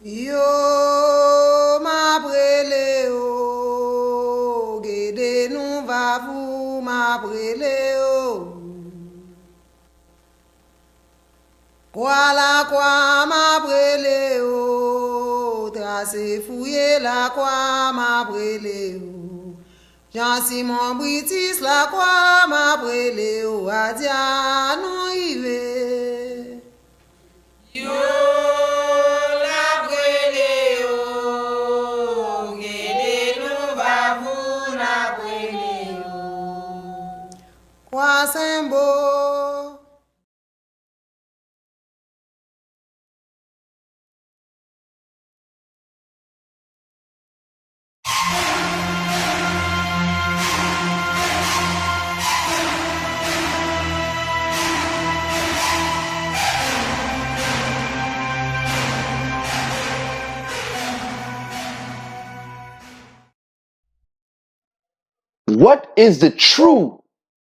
Yo ma brele o, gede nou va vous ma brele o. Kwa la kwa ma brele o, tracé fouillé la kwa ma brele o. Jean-Simon Britis la kwa ma brele o, adia nou ive. Yo la brele o, gede nou va vous la brele o. Kwa sembo. What is the true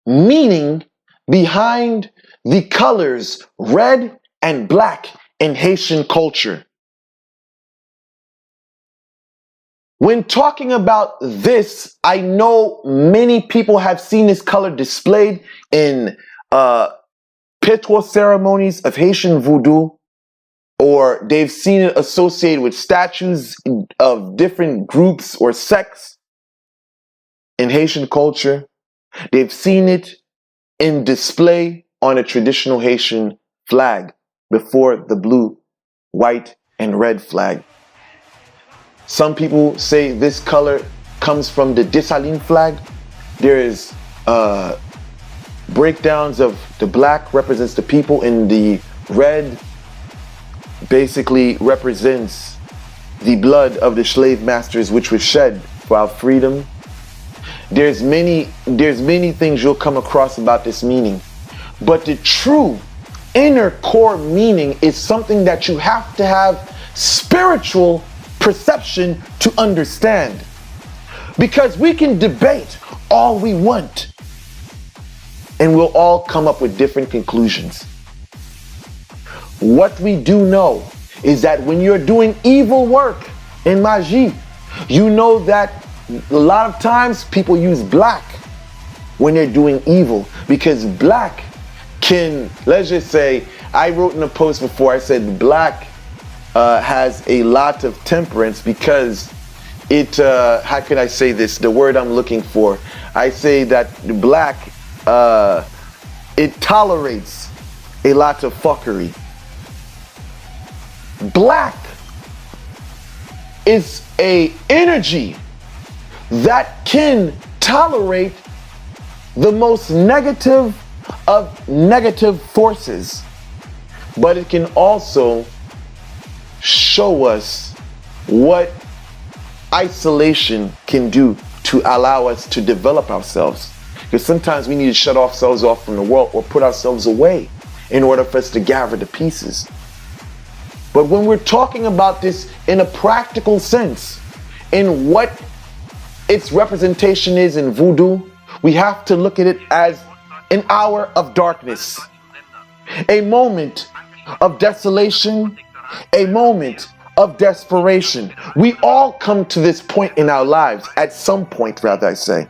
meaning behind the colors red and black in Haitian culture? When talking about this, I know many people have seen this color displayed in ritual ceremonies of Haitian voodoo, or they've seen it associated with statues of different groups or sects in Haitian culture. They've seen it in display on a traditional Haitian flag before the blue, white, and red flag. Some people say this color comes from the Dessalines flag. There is breakdowns of the black represents the people, and the red basically represents the blood of the slave masters which was shed for our freedom. There's many things you'll come across about this meaning, but the true inner core meaning is something that you have to have spiritual perception to understand, because we can debate all we want and we'll all come up with different conclusions. What we do know is that when you're doing evil work in magie, you know that a lot of times people use black when they're doing evil, because black can, let's just say, I wrote in a post before, I said black has a lot of temperance, because it, how can I say this, the word I'm looking for, I say that black, it tolerates a lot of fuckery. Black is a energy that can tolerate the most negative of negative forces, but it can also show us what isolation can do to allow us to develop ourselves. Because sometimes we need to shut ourselves off from the world or put ourselves away in order for us to gather the pieces. But when we're talking about this in a practical sense, in what its representation is in voodoo, we have to look at it as an hour of darkness, a moment of desolation, a moment of desperation. We all come to this point in our lives, at some point, rather I say.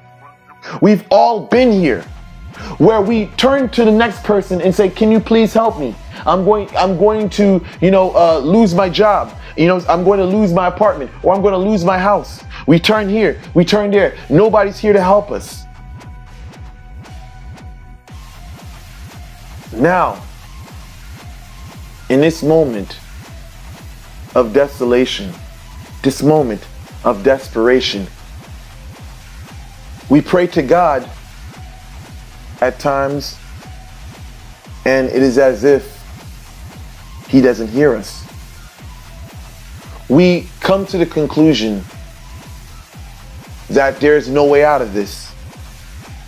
We've all been here, where we turn to the next person and say, can you please help me? I'm going to, lose my job. I'm going to lose my apartment, or I'm going to lose my house. We turn here, we turn there. Nobody's here to help us. Now, in this moment of desolation, this moment of desperation, we pray to God at times, and it is as if He doesn't hear us. We come to the conclusion that there's no way out of this.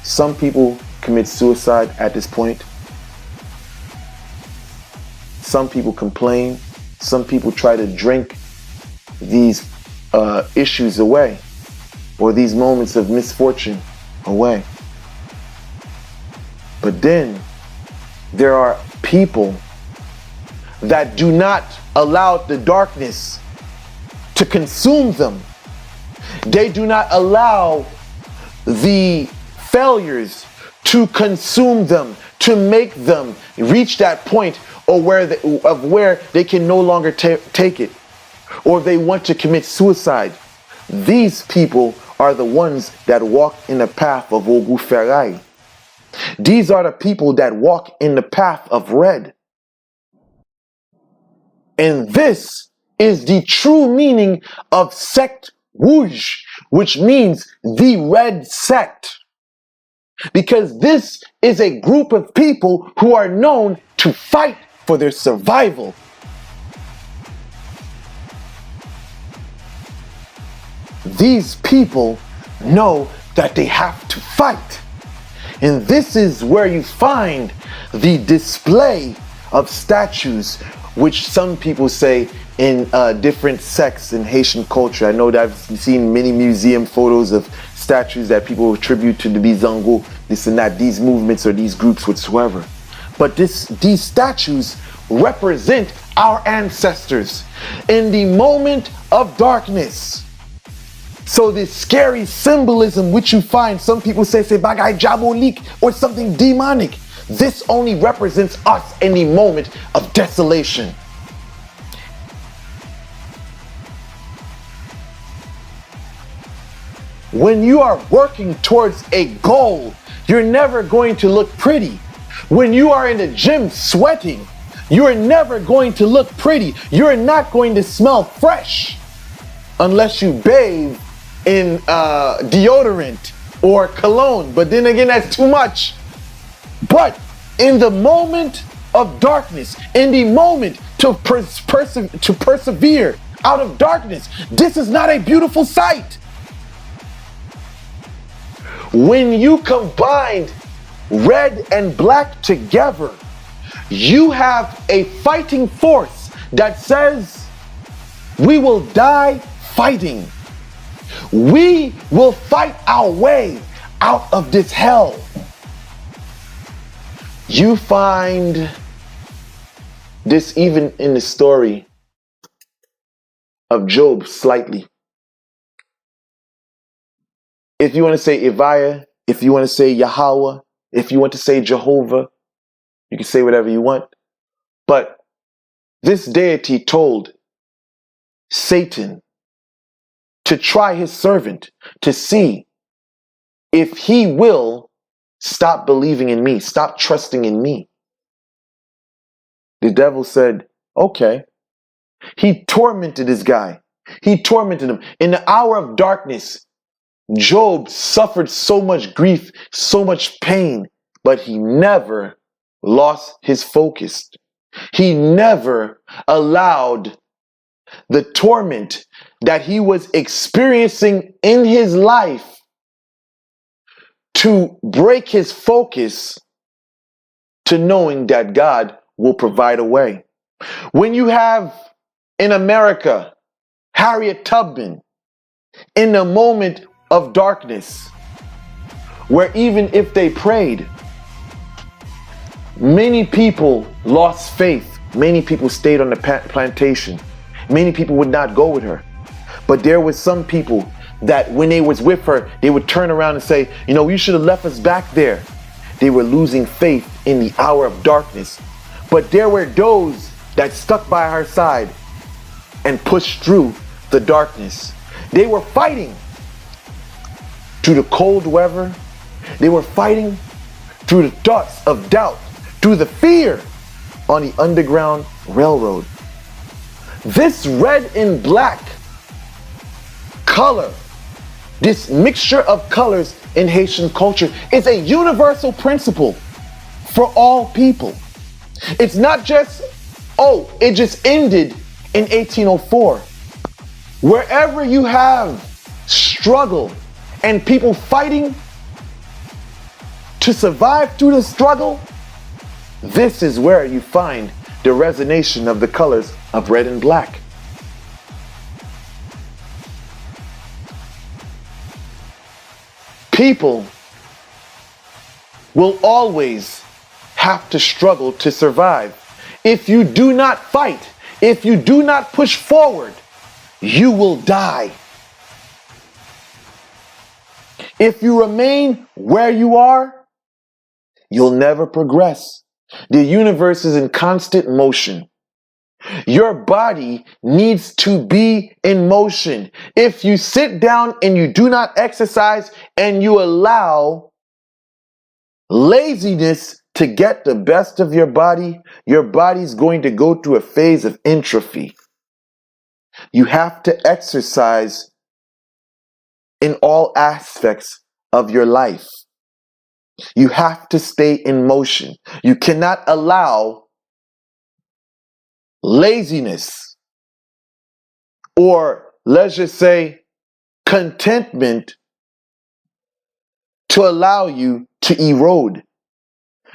Some people commit suicide at this point. Some people complain. Some people try to drink these issues away, or these moments of misfortune away. But then there are people that do not allow the darkness consume them. They do not allow the failures to consume them, to make them reach that point or where they can no longer take it, or they want to commit suicide. These people are the ones that walk in the path of Ogu Ferai. These are the people that walk in the path of red. And this is the true meaning of sect rouge, which means the red sect. Because this is a group of people who are known to fight for their survival. These people know that they have to fight. And this is where you find the display of statues, which some people say in different sects in Haitian culture. I know that I've seen many museum photos of statues that people attribute to the Bizango, this and that, these movements or these groups whatsoever. But these statues represent our ancestors in the moment of darkness. So this scary symbolism which you find, some people say bagay diabolique or something demonic. This only represents us in the moment of desolation. When you are working towards a goal, you're never going to look pretty. When you are in the gym sweating, you're never going to look pretty. You're not going to smell fresh unless you bathe in deodorant or cologne. But then again, that's too much. But in the moment of darkness, in the moment to persevere out of darkness, this is not a beautiful sight. When you combine red and black together, you have a fighting force that says, we will die fighting. We will fight our way out of this hell. You find this even in the story of Job slightly. If you want to say Ivaya, if you want to say Yahweh, if you want to say Jehovah, you can say whatever you want. But this deity told Satan to try his servant to see if he will stop believing in me, stop trusting in me. The devil said, okay. He tormented this guy. He tormented him. In the hour of darkness, Job suffered so much grief, so much pain, but he never lost his focus. He never allowed the torment that he was experiencing in his life to break his focus to knowing that God will provide a way. When you have in America, Harriet Tubman, in the moment of darkness, where even if they prayed, many people lost faith. Many people stayed on the plantation. Many people would not go with her. But there was some people that when they was with her, they would turn around and say, you know, you should have left us back there. They were losing faith in the hour of darkness. But there were those that stuck by her side and pushed through the darkness. They were fighting through the cold weather. They were fighting through the thoughts of doubt, through the fear on the Underground Railroad. This red and black color, this mixture of colors in Haitian culture is a universal principle for all people. It's not just, oh, it just ended in 1804. Wherever you have struggle and people fighting to survive through the struggle, this is where you find the resonation of the colors of red and black. People will always have to struggle to survive. If you do not fight, if you do not push forward, you will die. If you remain where you are, you'll never progress. The universe is in constant motion. Your body needs to be in motion. If you sit down and you do not exercise and you allow laziness to get the best of your body's going to go through a phase of entropy. You have to exercise in all aspects of your life. You have to stay in motion. You cannot allow laziness, or let's just say contentment, to allow you to erode.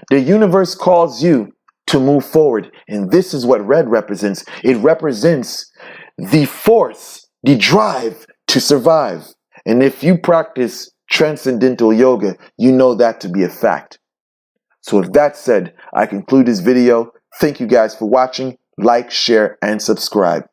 The universe calls you to move forward, and this is what red represents. It represents the force, the drive to survive. And if you practice transcendental yoga, you know that to be a fact. So with that said, I conclude this video. Thank you guys for watching. Like, share, and subscribe.